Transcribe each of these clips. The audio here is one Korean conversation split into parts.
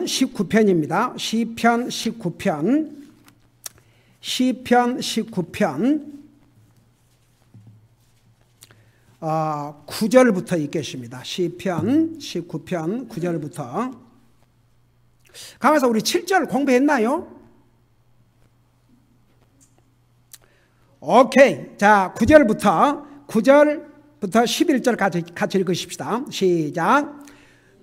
19편입니다. 시편 19편. 시편 19편 9절부터 읽겠습니다. 시편 19편 9절부터. 가면서 우리 7절 공부했나요? 오케이. 자, 9절부터 11절까지 같이 읽으십시다. 시작.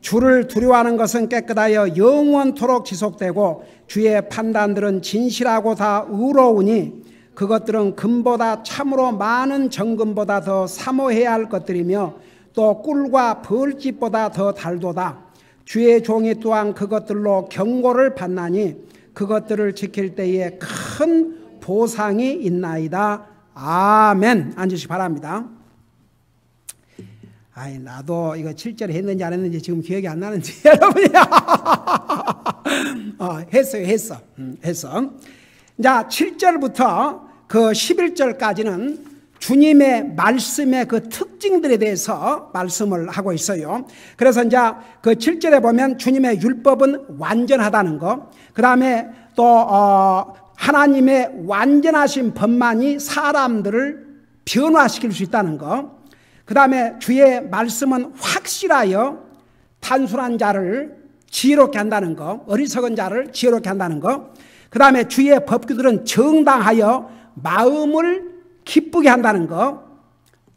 주를 두려워하는 것은 깨끗하여 영원토록 지속되고 주의 판단들은 진실하고 다 의로우니 그것들은 금보다 참으로 많은 정금보다 더 사모해야 할 것들이며 또 꿀과 벌집보다 더 달도다. 주의 종이 또한 그것들로 경고를 받나니 그것들을 지킬 때에 큰 보상이 있나이다. 아멘. 앉으시기 바랍니다. 아이, 나도 이거 7절 했는지 안 했는지 지금 기억이 안 나는지 여러분이 했어. 자, 7절부터 그 11절까지는 주님의 말씀의 그 특징들에 대해서 말씀을 하고 있어요. 그래서 이제 그 7절에 보면 주님의 율법은 완전하다는 거, 그 다음에 또 하나님의 완전하신 법만이 사람들을 변화시킬 수 있다는 거, 그 다음에 주의 말씀은 확실하여 단순한 자를 지혜롭게 한다는 거, 어리석은 자를 지혜롭게 한다는 거, 그 다음에 주의 법규들은 정당하여 마음을 기쁘게 한다는 거,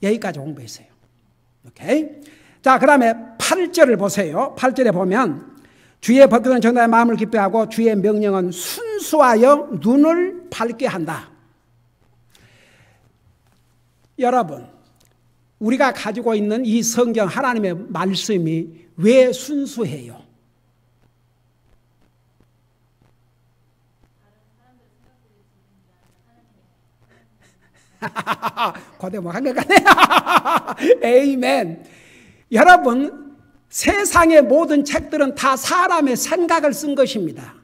여기까지 공부했어요. 오케이? 자, 그 다음에 8절을 보세요. 8절에 보면 주의 법규는 정당하여 마음을 기쁘게 하고 주의 명령은 순수하여 눈을 밝게 한다. 여러분, 우리가 가지고 있는 이 성경 하나님의 말씀이 왜 순수해요? 고대 뭐 한 것 같네. 에이멘. 여러분, 세상의 모든 책들은 다 사람의 생각을 쓴 것입니다.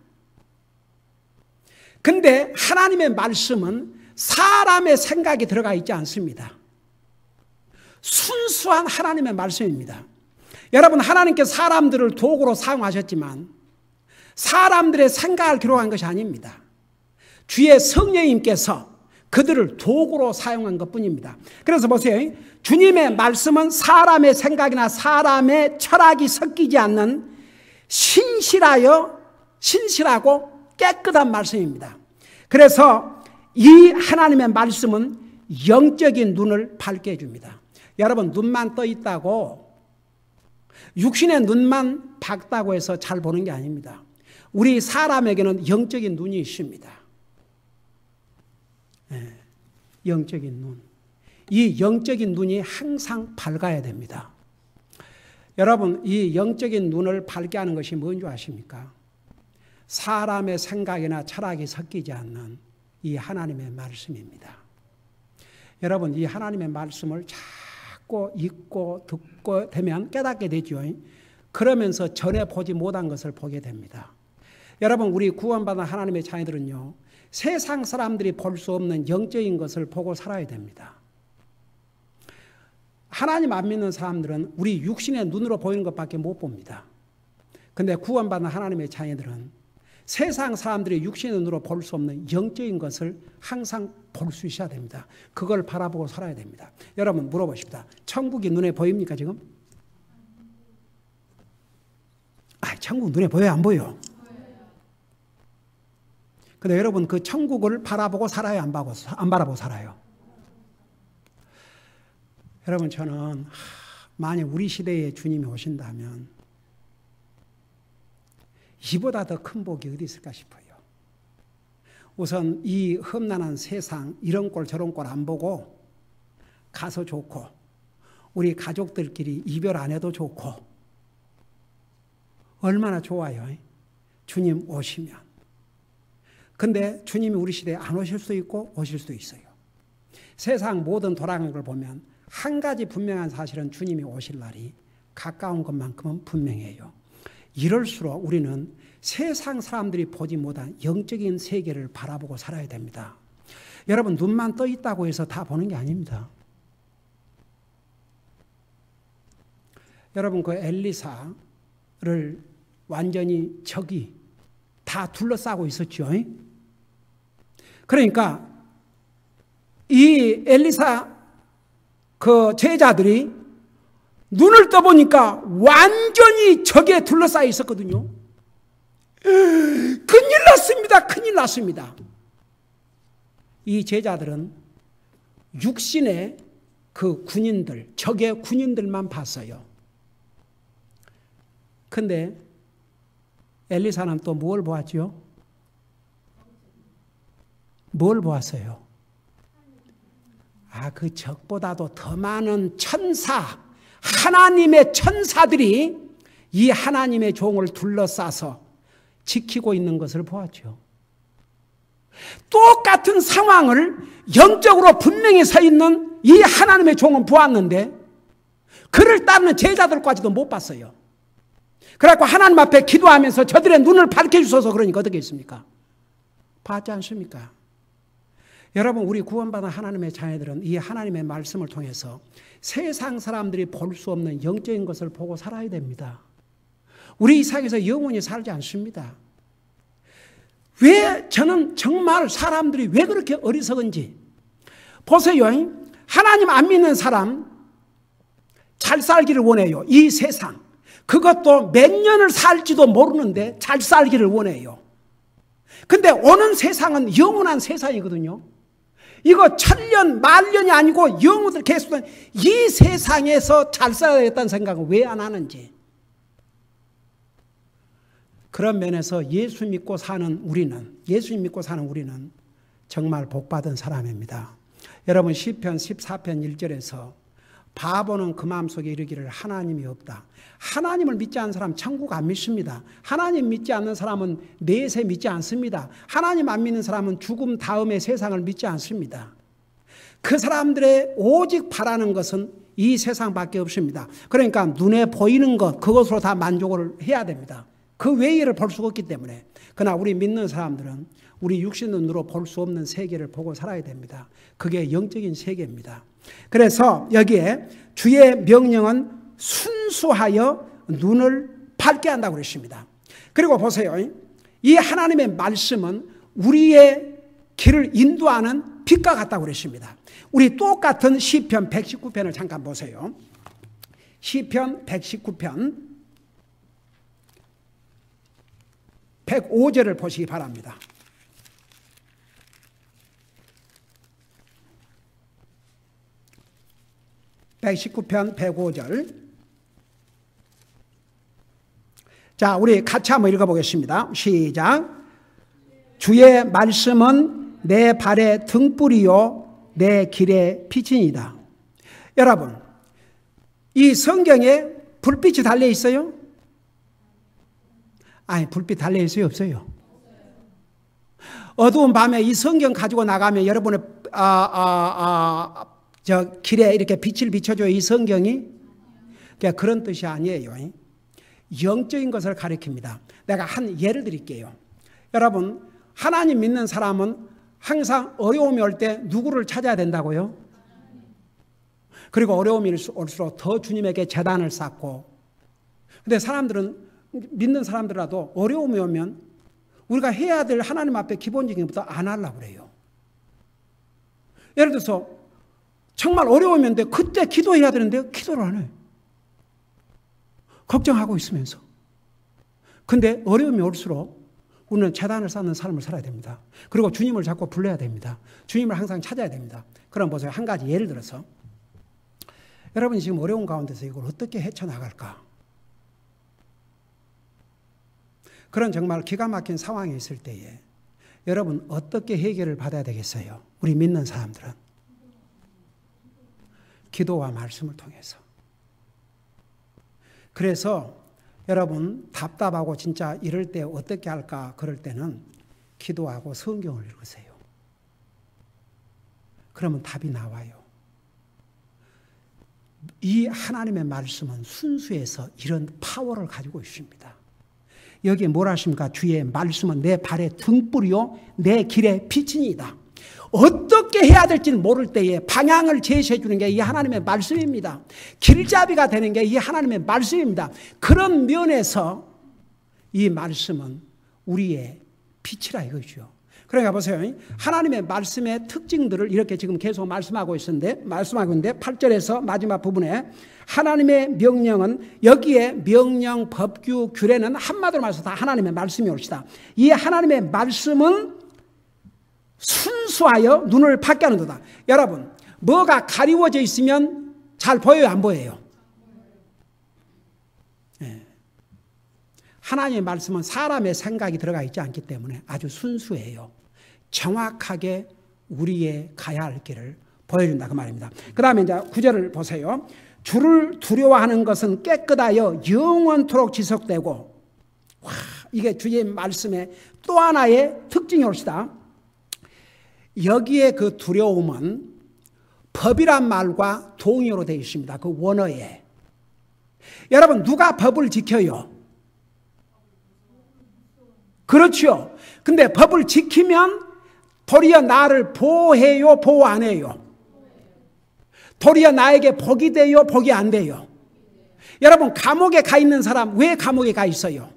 근데 하나님의 말씀은 사람의 생각이 들어가 있지 않습니다. 순수한 하나님의 말씀입니다. 여러분, 하나님께서 사람들을 도구로 사용하셨지만 사람들의 생각을 기록한 것이 아닙니다. 주의 성령님께서 그들을 도구로 사용한 것뿐입니다. 그래서 보세요. 주님의 말씀은 사람의 생각이나 사람의 철학이 섞이지 않는 신실하고 깨끗한 말씀입니다. 그래서 이 하나님의 말씀은 영적인 눈을 밝게 해줍니다. 여러분, 눈만 떠 있다고, 육신의 눈만 밝다고 해서 잘 보는 게 아닙니다. 우리 사람에게는 영적인 눈이 있습니다. 네, 영적인 눈. 이 영적인 눈이 항상 밝아야 됩니다. 여러분, 이 영적인 눈을 밝게 하는 것이 뭔지 아십니까? 사람의 생각이나 철학이 섞이지 않는 이 하나님의 말씀입니다. 여러분, 이 하나님의 말씀을 자꾸 읽고 듣고 되면 깨닫게 되죠. 그러면서 전에 보지 못한 것을 보게 됩니다. 여러분, 우리 구원받은 하나님의 자녀들은요, 세상 사람들이 볼 수 없는 영적인 것을 보고 살아야 됩니다. 하나님 안 믿는 사람들은 우리 육신의 눈으로 보이는 것밖에 못 봅니다. 근데 구원받은 하나님의 자녀들은 세상 사람들이 육신의 눈으로 볼 수 없는 영적인 것을 항상 볼 수 있어야 됩니다. 그걸 바라보고 살아야 됩니다. 여러분, 물어보십시다. 천국이 눈에 보입니까 지금? 천국 눈에 보여요, 안 보여요? 근데 여러분, 그 천국을 바라보고 살아요, 안 바라보고 살아요? 여러분, 저는 만약 우리 시대에 주님이 오신다면 이보다 더 큰 복이 어디 있을까 싶어요. 우선 이 험난한 세상, 이런 꼴 저런 꼴 안 보고 가서 좋고, 우리 가족들끼리 이별 안 해도 좋고, 얼마나 좋아요, 주님 오시면. 근데 주님이 우리 시대에 안 오실 수도 있고 오실 수도 있어요. 세상 모든 돌아가는 걸 보면 한 가지 분명한 사실은 주님이 오실 날이 가까운 것만큼은 분명해요. 이럴수록 우리는 세상 사람들이 보지 못한 영적인 세계를 바라보고 살아야 됩니다. 여러분, 눈만 떠 있다고 해서 다 보는 게 아닙니다. 여러분, 그 엘리사를 완전히 적이 다 둘러싸고 있었죠. 그러니까 이 엘리사 그 제자들이 눈을 떠보니까 완전히 적에 둘러싸여 있었거든요. 큰일 났습니다. 큰일 났습니다. 이 제자들은 육신의 그 군인들, 적의 군인들만 봤어요. 근데 엘리사는 또 뭘 보았죠? 뭘 보았어요? 그 적보다도 더 많은 천사, 하나님의 천사들이 이 하나님의 종을 둘러싸서 지키고 있는 것을 보았죠. 똑같은 상황을 영적으로 분명히 서 있는 이 하나님의 종은 보았는데 그를 따르는 제자들까지도 못 봤어요. 그래갖고 하나님 앞에 기도하면서 저들의 눈을 밝혀주셔서 그러니까 어떻게 했습니까? 봤지 않습니까? 여러분, 우리 구원받은 하나님의 자녀들은 이 하나님의 말씀을 통해서 세상 사람들이 볼 수 없는 영적인 것을 보고 살아야 됩니다. 우리 이 세상에서 영원히 살지 않습니다. 왜 저는 정말 사람들이 왜 그렇게 어리석은지 보세요. 하나님 안 믿는 사람 잘 살기를 원해요. 이 세상 그것도 몇 년을 살지도 모르는데 잘 살기를 원해요. 근데 오는 세상은 영원한 세상이거든요. 이거 천년 만년이 아니고 영원히 계속 이 세상에서 잘 살아야겠다는 생각은 왜 안 하는지. 그런 면에서 예수 믿고 사는 우리는 정말 복받은 사람입니다. 여러분, 시편 14편 1절에서 바보는 그 마음속에 이르기를 하나님이 없다. 하나님을 믿지 않는 사람 천국 안 믿습니다. 하나님 믿지 않는 사람은 내세 믿지 않습니다. 하나님 안 믿는 사람은 죽음 다음의 세상을 믿지 않습니다. 그 사람들의 오직 바라는 것은 이 세상밖에 없습니다. 그러니까 눈에 보이는 것, 그것으로 다 만족을 해야 됩니다. 그 외의를 볼 수가 없기 때문에. 그러나 우리 믿는 사람들은 우리 육신 눈으로 볼 수 없는 세계를 보고 살아야 됩니다. 그게 영적인 세계입니다. 그래서 여기에 주의 명령은 순수하여 눈을 밝게 한다고 그랬습니다. 그리고 보세요. 이 하나님의 말씀은 우리의 길을 인도하는 빛과 같다고 그랬습니다. 우리 똑같은 시편 119편을 잠깐 보세요. 시편 119편 105절을 보시기 바랍니다. (119편) 105절. 자, 우리 같이 한번 읽어보겠습니다. 시작. 주의 말씀은 내 발의 등불이요 내 길의 빛이니이다. 여러분, 이 성경에 불빛이 달려 있어요? 아니, 불빛 달려 있어요, 없어요? 어두운 밤에 이 성경 가지고 나가면 여러분의 저 길에 이렇게 빛을 비춰줘요, 이 성경이? 그러니까 그런 뜻이 아니에요. 영적인 것을 가리킵니다. 내가 한 예를 드릴게요. 여러분, 하나님 믿는 사람은 항상 어려움이 올 때 누구를 찾아야 된다고요? 그리고 어려움이 올수록 더 주님에게 제단을 쌓고. 근데 사람들은, 믿는 사람들라도 어려움이 오면 우리가 해야 될 하나님 앞에 기본적인 것부터 안 하려고 그래요. 예를 들어서 정말 어려우면 그때 기도해야 되는데 기도를 안 해요. 걱정하고 있으면서. 근데 어려움이 올수록 우리는 제단을 쌓는 삶을 살아야 됩니다. 그리고 주님을 자꾸 불러야 됩니다. 주님을 항상 찾아야 됩니다. 그럼 보세요. 한 가지 예를 들어서 여러분이 지금 어려운 가운데서 이걸 어떻게 헤쳐나갈까? 그런 정말 기가 막힌 상황이 있을 때에 여러분 어떻게 해결을 받아야 되겠어요? 우리 믿는 사람들은 기도와 말씀을 통해서. 그래서 여러분 답답하고 진짜 이럴 때 어떻게 할까? 그럴 때는 기도하고 성경을 읽으세요. 그러면 답이 나와요. 이 하나님의 말씀은 순수해서 이런 파워를 가지고 있습니다. 여기에 뭐라 하십니까? 주의 말씀은 내 발의 등불이요 내 길의 빛이니이다. 어떻게 해야 될지는 모를 때에 방향을 제시해 주는 게 이 하나님의 말씀입니다. 길잡이가 되는 게 이 하나님의 말씀입니다. 그런 면에서 이 말씀은 우리의 빛이라 이거죠. 그러니까 보세요. 하나님의 말씀의 특징들을 이렇게 지금 계속 말씀하고 있는데 8절에서 마지막 부분에 하나님의 명령은 여기에 명령, 법규, 규례는 한마디로 말해서 다 하나님의 말씀이 옳시다. 이 하나님의 말씀은 순수하여 눈을 밝게 하는도다. 여러분, 뭐가 가리워져 있으면 잘 보여요, 안 보여요? 네. 하나님의 말씀은 사람의 생각이 들어가 있지 않기 때문에 아주 순수해요. 정확하게 우리의 가야 할 길을 보여준다 그 말입니다. 그 다음에 이제 9절을 보세요. 주를 두려워하는 것은 깨끗하여 영원토록 지속되고, 와, 이게 주의 말씀의 또 하나의 특징이 옳시다. 여기에 그 두려움은 법이란 말과 동의어로 되어 있습니다. 그 원어에. 여러분, 누가 법을 지켜요? 그렇죠. 근데 법을 지키면 도리어 나를 보호해요, 보호 안 해요? 도리어 나에게 복이 돼요, 복이 안 돼요? 여러분, 감옥에 가 있는 사람 왜 감옥에 가 있어요?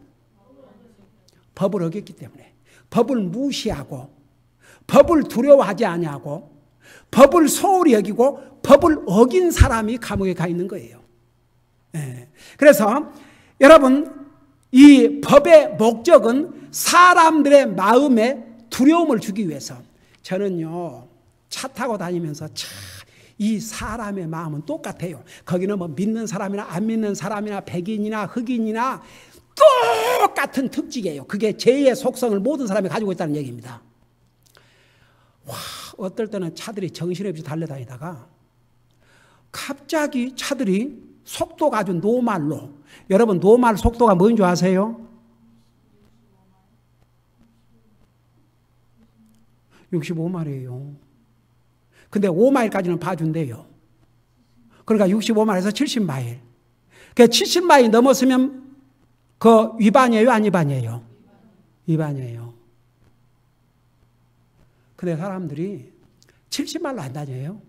법을 어겼기 때문에. 법을 무시하고 법을 두려워하지 아니하고 법을 소홀히 여기고 법을 어긴 사람이 감옥에 가 있는 거예요. 네. 그래서 여러분, 이 법의 목적은 사람들의 마음에 두려움을 주기 위해서. 저는요, 차 타고 다니면서 이 사람의 마음은 똑같아요. 거기는 뭐 믿는 사람이나 안 믿는 사람이나 백인이나 흑인이나 똑같은 특징이에요. 그게 죄의 속성을 모든 사람이 가지고 있다는 얘기입니다. 와, 어떨 때는 차들이 정신없이 달려다니다가 갑자기 차들이 속도가 아주 노말로. 여러분, 노말 속도가 뭔 줄 아세요? 65마일이에요. 근데 5마일까지는 봐준대요. 그러니까 65마일에서 70마일. 그 70마일 넘었으면 그 위반이에요, 안 위반이에요? 위반이에요. 근데 사람들이 70마일로 안 다녀요.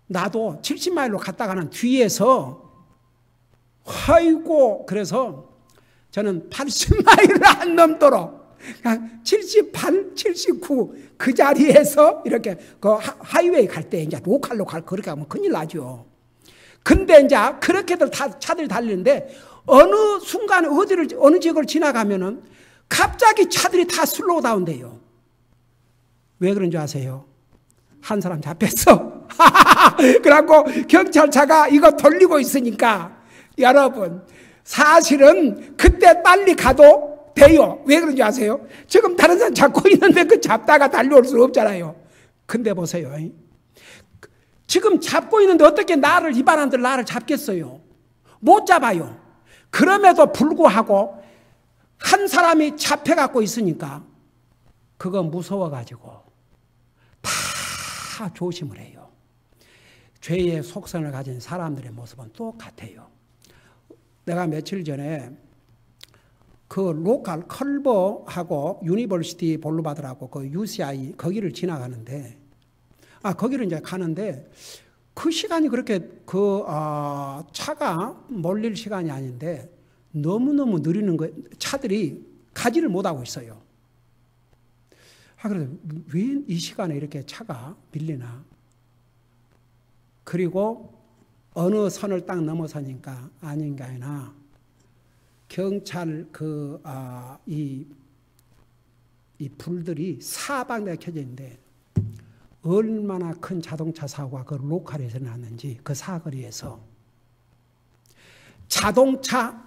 나도 70마일로 갔다가는 뒤에서 아이고, 그래서 저는 80마일을 안 넘도록 그냥 78, 79 그 자리에서 이렇게 그 하이웨이 갈 때 이제 로컬로 그렇게 하면 큰일 나죠. 근데 이제 그렇게들 차들이 달리는데 어느 순간에 어느 지역을 지나가면은 갑자기 차들이 다 슬로우 다운돼요. 왜 그런 줄 아세요? 한 사람 잡혔어. 그래갖고 경찰차가 이거 돌리고 있으니까 여러분, 사실은 그때 빨리 가도 돼요. 왜 그런지 아세요? 지금 다른 사람 잡고 있는데 그 잡다가 달려올 수 없잖아요. 근데 보세요. 지금 잡고 있는데 어떻게 나를 위반한들 나를 잡겠어요? 못 잡아요. 그럼에도 불구하고 한 사람이 잡혀갖고 있으니까 그거 무서워가지고 다 조심을 해요. 죄의 속성을 가진 사람들의 모습은 똑같아요. 내가 며칠 전에 그 로컬 컬버하고 유니버시티 볼루바드라고 그 UCI 거기를 지나가는데, 거기를 이제 가는데 그 시간이 그렇게 차가 몰릴 시간이 아닌데 너무너무 느리는 거, 차들이 가지를 못하고 있어요. 그래서 왜 이 시간에 이렇게 차가 밀리나? 그리고 어느 선을 딱 넘어서니까 아닌가 하나 경찰 이 불들이 사방에 켜져 있는데 얼마나 큰 자동차 사고가 그 로컬에서 났는지, 그 사거리에서 자동차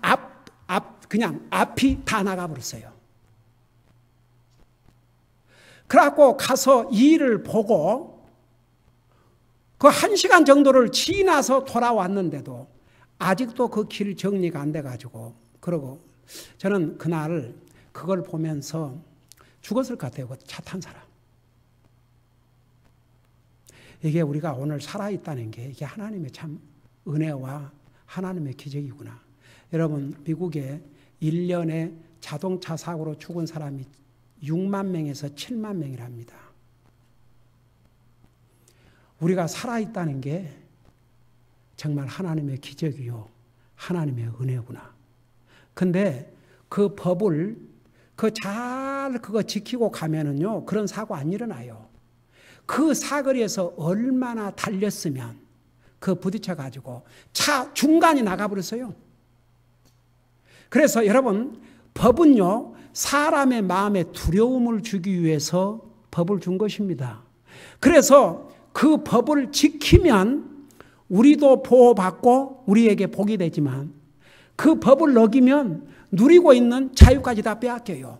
그냥 앞이 다 나가버렸어요. 그래갖고 가서 이 일을 보고 그 1시간 정도를 지나서 돌아왔는데도 아직도 그 길 정리가 안 돼가지고, 그러고 저는 그날 그걸 보면서 죽었을 것 같아요. 그 차 탄 사람. 이게 우리가 오늘 살아있다는 게 이게 하나님의 참 은혜와 하나님의 기적이구나. 여러분, 미국에 1년에 자동차 사고로 죽은 사람이 6만 명에서 7만 명이랍니다. 우리가 살아있다는 게 정말 하나님의 기적이요, 하나님의 은혜구나. 근데 그 법을 그거 지키고 가면은요, 그런 사고 안 일어나요. 그 사거리에서 얼마나 달렸으면 그 부딪혀가지고 차 중간이 나가버렸어요. 그래서 여러분, 법은요, 사람의 마음에 두려움을 주기 위해서 법을 준 것입니다. 그래서 그 법을 지키면 우리도 보호받고 우리에게 복이 되지만 그 법을 어기면 누리고 있는 자유까지 다 빼앗겨요.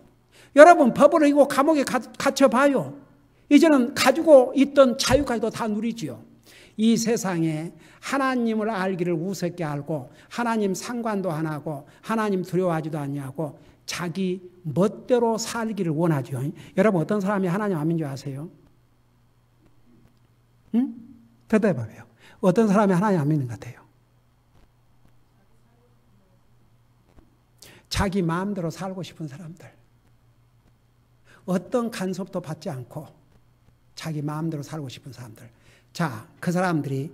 여러분, 법을 어기고 감옥에 갇혀봐요. 이제는 가지고 있던 자유까지도 다 누리지요. 이 세상에 하나님을 알기를 우습게 알고 하나님 상관도 안 하고 하나님 두려워하지도 않냐고 자기 멋대로 살기를 원하죠. 여러분, 어떤 사람이 하나님 안 믿는 줄 아세요? 응? 대답해봐요. 어떤 사람이 하나님 안 믿는 것 같아요? 자기 마음대로 살고 싶은 사람들. 어떤 간섭도 받지 않고 자기 마음대로 살고 싶은 사람들. 자, 그 사람들이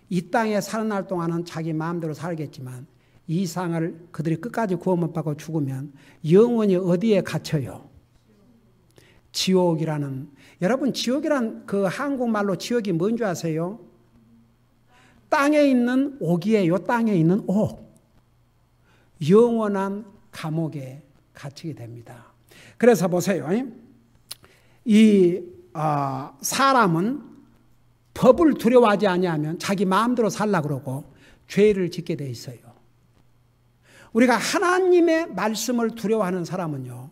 이 땅에 사는 날 동안은 자기 마음대로 살겠지만 이 상을 그들이 끝까지 구원 못 받고 죽으면 영원히 어디에 갇혀요? 지옥이라는. 여러분, 지옥이란 그 한국말로 지옥이 뭔 줄 아세요? 땅에 있는 옥이에요. 땅에 있는 옥. 영원한 감옥에 갇히게 됩니다. 그래서 보세요. 사람은 법을 두려워하지 아니하면 자기 마음대로 살려고 그러고 죄를 짓게 돼 있어요. 우리가 하나님의 말씀을 두려워하는 사람은요,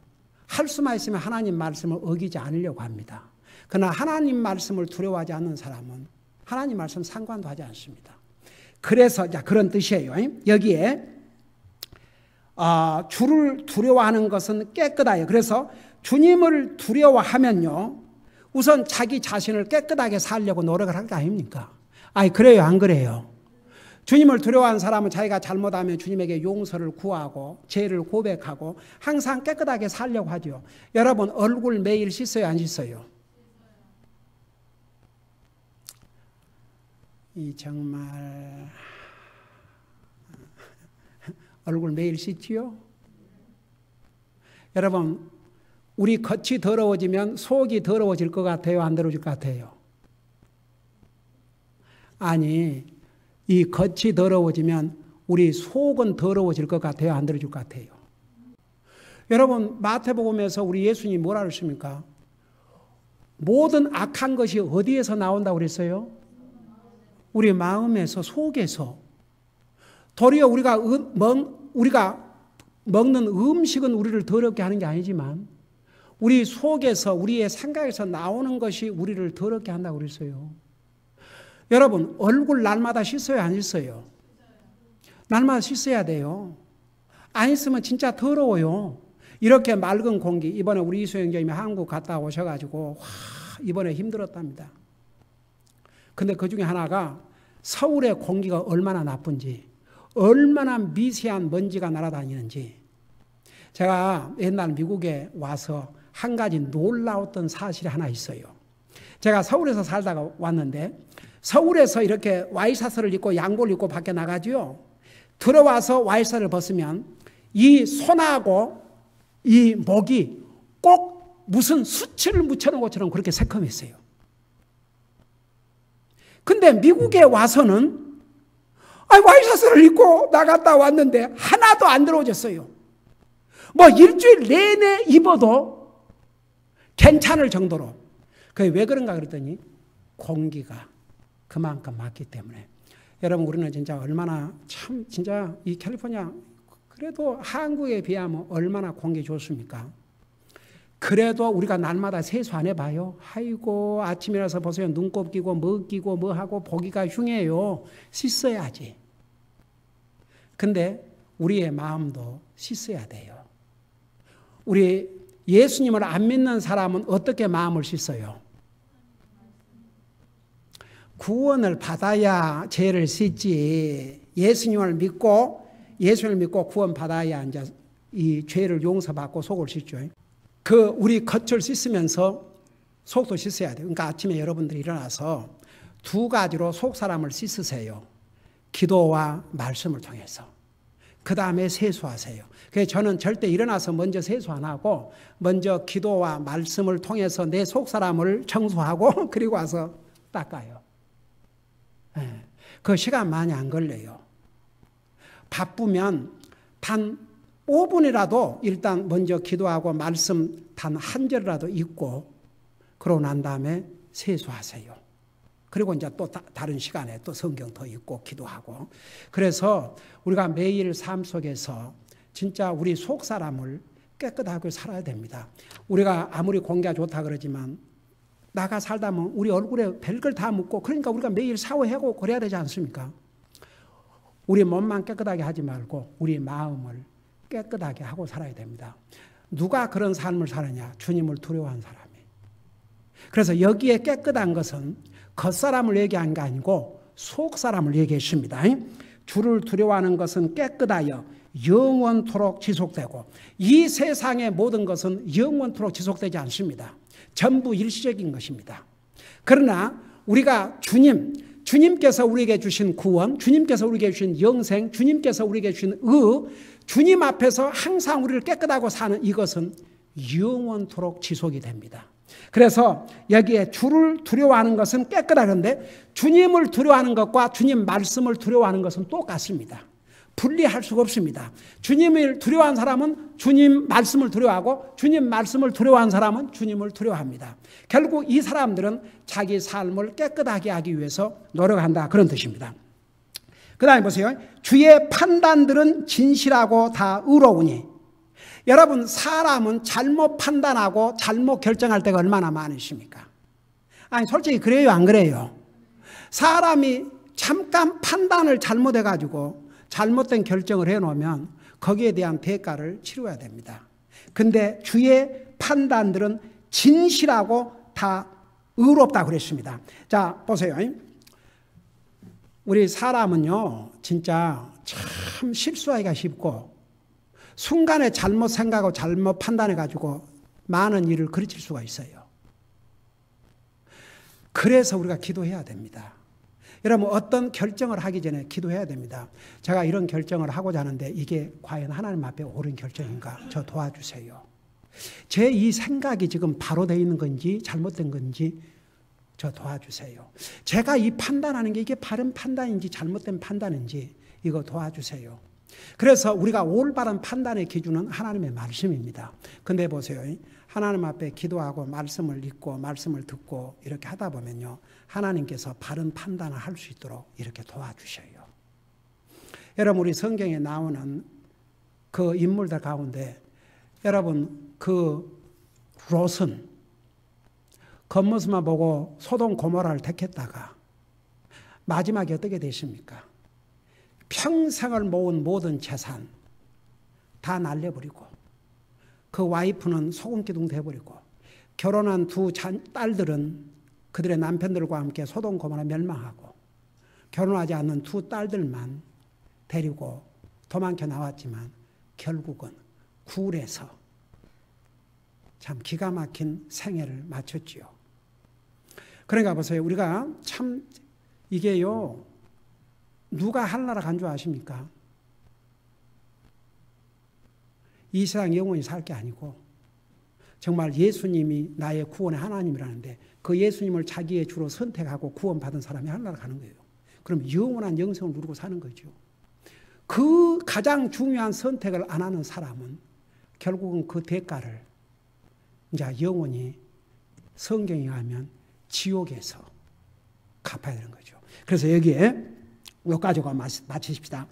할 수만 있으면 하나님 말씀을 어기지 않으려고 합니다. 그러나 하나님 말씀을 두려워하지 않는 사람은 하나님 말씀 상관도 하지 않습니다. 그래서 그런 뜻이에요. 여기에 주를 두려워하는 것은 깨끗하여. 그래서 주님을 두려워하면요, 우선 자기 자신을 깨끗하게 살려고 노력을 할 거 아닙니까? 그래요, 안 그래요? 주님을 두려워하는 사람은 자기가 잘못하면 주님에게 용서를 구하고 죄를 고백하고 항상 깨끗하게 살려고 하죠. 여러분, 얼굴 매일 씻어요, 안 씻어요? 정말 얼굴 매일 씻지요? 여러분, 우리 겉이 더러워지면 속이 더러워질 것 같아요, 안 더러워질 것 같아요? 아니, 이 겉이 더러워지면 우리 속은 더러워질 것 같아요, 안 더러워질 것 같아요? 여러분, 마태복음에서 우리 예수님이 뭐라 그랬습니까? 모든 악한 것이 어디에서 나온다고 그랬어요? 우리 마음에서, 속에서. 도리어 우리가 먹는 음식은 우리를 더럽게 하는 게 아니지만 우리 속에서, 우리의 생각에서 나오는 것이 우리를 더럽게 한다고 그랬어요. 여러분, 얼굴 날마다 씻어요, 안 씻어요? 날마다 씻어야 돼요. 안 씻으면 진짜 더러워요. 이렇게 맑은 공기, 이번에 우리 이수영님이 한국 갔다 오셔가지고 이번에 힘들었답니다. 근데 그 중에 하나가 서울의 공기가 얼마나 나쁜지, 얼마나 미세한 먼지가 날아다니는지. 제가 옛날 미국에 와서 한 가지 놀라웠던 사실이 하나 있어요. 제가 서울에서 살다가 왔는데 서울에서 이렇게 와이셔츠를 입고 양복을 입고 밖에 나가죠. 들어와서 와이셔츠를 벗으면 이 손하고 이 목이 꼭 무슨 수치를 묻혀놓은 것처럼 그렇게 새콤했어요. 근데 미국에 와서는 와이셔츠를 입고 나갔다 왔는데 하나도 안 더러워졌어요. 뭐 일주일 내내 입어도 괜찮을 정도로. 그게 왜 그런가 그랬더니 공기가 그만큼 맑기 때문에. 여러분, 우리는 진짜 얼마나 참 진짜 이 캘리포니아 그래도 한국에 비하면 얼마나 공기 좋습니까? 그래도 우리가 날마다 세수 안 해봐요. 아이고, 아침에 일어나서 보세요. 눈곱 끼고 뭐 끼고 뭐 하고 보기가 흉해요. 씻어야지. 근데 우리의 마음도 씻어야 돼요. 우리 예수님을 안 믿는 사람은 어떻게 마음을 씻어요? 구원을 받아야 죄를 씻지. 예수님을 믿고 구원 받아야 이제 이 죄를 용서받고 속을 씻죠. 우리 겉을 씻으면서 속도 씻어야 돼요. 그러니까 아침에 여러분들이 일어나서 두 가지로 속 사람을 씻으세요. 기도와 말씀을 통해서. 그 다음에 세수하세요. 그래서 저는 절대 일어나서 먼저 세수 안 하고 먼저 기도와 말씀을 통해서 내 속사람을 청소하고 그리고 와서 닦아요. 그 시간 많이 안 걸려요. 바쁘면 단 5분이라도 일단 먼저 기도하고 말씀 단 한 절이라도 읽고 그러고 난 다음에 세수하세요. 그리고 이제 또 다른 시간에 또 성경 더 읽고 기도하고. 그래서 우리가 매일 삶 속에서 진짜 우리 속 사람을 깨끗하게 살아야 됩니다. 우리가 아무리 공기가 좋다 그러지만 나가 살다 보면 우리 얼굴에 별걸 다 묻고, 그러니까 우리가 매일 샤워하고 그래야 되지 않습니까? 우리 몸만 깨끗하게 하지 말고 우리 마음을 깨끗하게 하고 살아야 됩니다. 누가 그런 삶을 사느냐? 주님을 두려워하는 사람이. 그래서 여기에 깨끗한 것은 겉사람을 얘기한 게 아니고 속사람을 얘기했습니다. 주를 두려워하는 것은 깨끗하여 영원토록 지속되고, 이 세상의 모든 것은 영원토록 지속되지 않습니다. 전부 일시적인 것입니다. 그러나 우리가 주님께서 우리에게 주신 구원, 주님께서 우리에게 주신 영생, 주님께서 우리에게 주신 주님 앞에서 항상 우리를 깨끗하고 사는 이것은 영원토록 지속이 됩니다. 그래서 여기에 주를 두려워하는 것은 깨끗하는데 주님을 두려워하는 것과 주님 말씀을 두려워하는 것은 똑같습니다. 분리할 수가 없습니다. 주님을 두려워하는 사람은 주님 말씀을 두려워하고 주님 말씀을 두려워하는 사람은 주님을 두려워합니다. 결국 이 사람들은 자기 삶을 깨끗하게 하기 위해서 노력한다, 그런 뜻입니다. 그 다음에 보세요. 주의 판단들은 진실하고 다 의로우니. 여러분, 사람은 잘못 판단하고 잘못 결정할 때가 얼마나 많으십니까? 아니 솔직히 그래요, 안 그래요? 사람이 잠깐 판단을 잘못해가지고 잘못된 결정을 해놓으면 거기에 대한 대가를 치러야 됩니다. 근데 주의 판단들은 진실하고 다 의롭다 그랬습니다. 자, 보세요. 우리 사람은요, 진짜 참 실수하기가 쉽고 순간에 잘못 생각하고 잘못 판단해가지고 많은 일을 그르칠 수가 있어요. 그래서 우리가 기도해야 됩니다. 여러분, 어떤 결정을 하기 전에 기도해야 됩니다. 제가 이런 결정을 하고자 하는데 이게 과연 하나님 앞에 옳은 결정인가? 저 도와주세요. 제 이 생각이 지금 바로 되어 있는 건지 잘못된 건지 저 도와주세요. 제가 이 판단하는 게 이게 바른 판단인지 잘못된 판단인지 이거 도와주세요. 그래서 우리가 올바른 판단의 기준은 하나님의 말씀입니다. 근데 보세요. 하나님 앞에 기도하고 말씀을 읽고 말씀을 듣고 이렇게 하다 보면요, 하나님께서 바른 판단을 할 수 있도록 이렇게 도와주셔요. 여러분, 우리 성경에 나오는 그 인물들 가운데 여러분, 그 롯은 겉모습만 보고 소돔 고모라를 택했다가 마지막에 어떻게 되십니까? 평생을 모은 모든 재산 다 날려버리고 그 와이프는 소금기둥 돼버리고 결혼한 두 딸들은 그들의 남편들과 함께 소돔 고모라 멸망하고 결혼하지 않는 두 딸들만 데리고 도망쳐 나왔지만 결국은 굴에서 참 기가 막힌 생애를 마쳤지요. 그러니까 보세요. 우리가 참 이게요, 누가 하늘나라 간 줄 아십니까? 이 세상 영원히 살 게 아니고 정말 예수님이 나의 구원의 하나님이라는데 그 예수님을 자기의 주로 선택하고 구원받은 사람이 하늘나라 가는 거예요. 그럼 영원한 영생을 누리고 사는 거죠. 그 가장 중요한 선택을 안 하는 사람은 결국은 그 대가를 이제 영원히 성경에 가면 지옥에서 갚아야 되는 거죠. 그래서 여기에 여기까지가 마치십시다.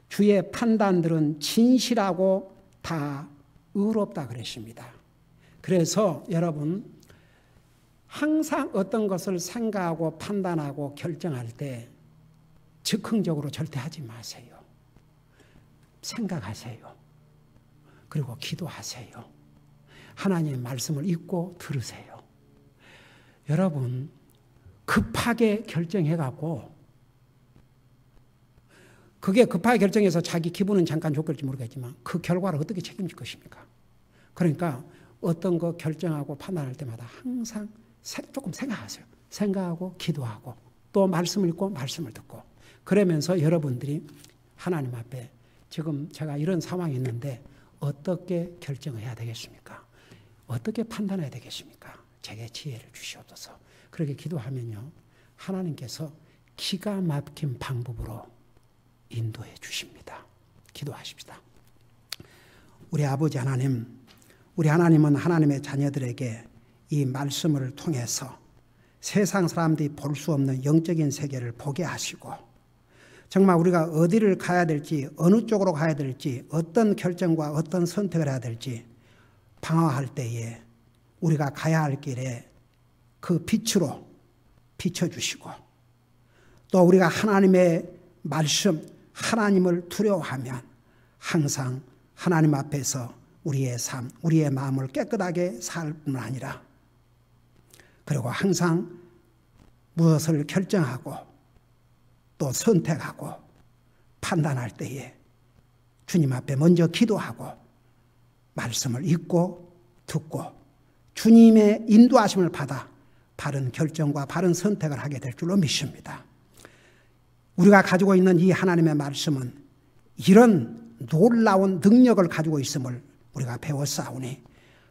주의 판단들은 진실하고 다 의롭다 그랬습니다. 그래서 여러분, 항상 어떤 것을 생각하고 판단하고 결정할 때 즉흥적으로 절대 하지 마세요. 생각하세요. 그리고 기도하세요. 하나님의 말씀을 읽고 들으세요. 여러분, 급하게 결정해갖고 그게 급하게 결정해서 자기 기분은 잠깐 좋을지 모르겠지만 그 결과를 어떻게 책임질 것입니까? 그러니까 어떤 거 결정하고 판단할 때마다 항상 조금 생각하세요. 생각하고 기도하고 또 말씀을 읽고 말씀을 듣고 그러면서 여러분들이 하나님 앞에 지금 제가 이런 상황이 있는데 어떻게 결정해야 되겠습니까? 어떻게 판단해야 되겠습니까? 제게 지혜를 주시옵소서. 그렇게 기도하면요, 하나님께서 기가 막힌 방법으로 인도해 주십니다. 기도하십시다. 우리 아버지 하나님, 우리 하나님은 하나님의 자녀들에게 이 말씀을 통해서 세상 사람들이 볼 수 없는 영적인 세계를 보게 하시고, 정말 우리가 어디를 가야 될지, 어느 쪽으로 가야 될지, 어떤 결정과 어떤 선택을 해야 될지 방황할 때에 우리가 가야 할 길에 그 빛으로 비춰주시고, 또 우리가 하나님의 말씀, 하나님을 두려워하면 항상 하나님 앞에서 우리의 삶, 우리의 마음을 깨끗하게 살 뿐만 아니라, 그리고 항상 무엇을 결정하고 또 선택하고 판단할 때에 주님 앞에 먼저 기도하고 말씀을 읽고 듣고 주님의 인도하심을 받아 바른 결정과 바른 선택을 하게 될 줄로 믿습니다. 우리가 가지고 있는 이 하나님의 말씀은 이런 놀라운 능력을 가지고 있음을 우리가 배웠사오니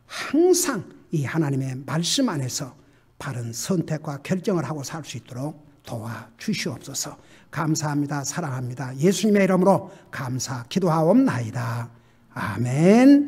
항상 이 하나님의 말씀 안에서 바른 선택과 결정을 하고 살 수 있도록 도와주시옵소서. 감사합니다. 사랑합니다. 예수님의 이름으로 감사 기도하옵나이다. 아멘.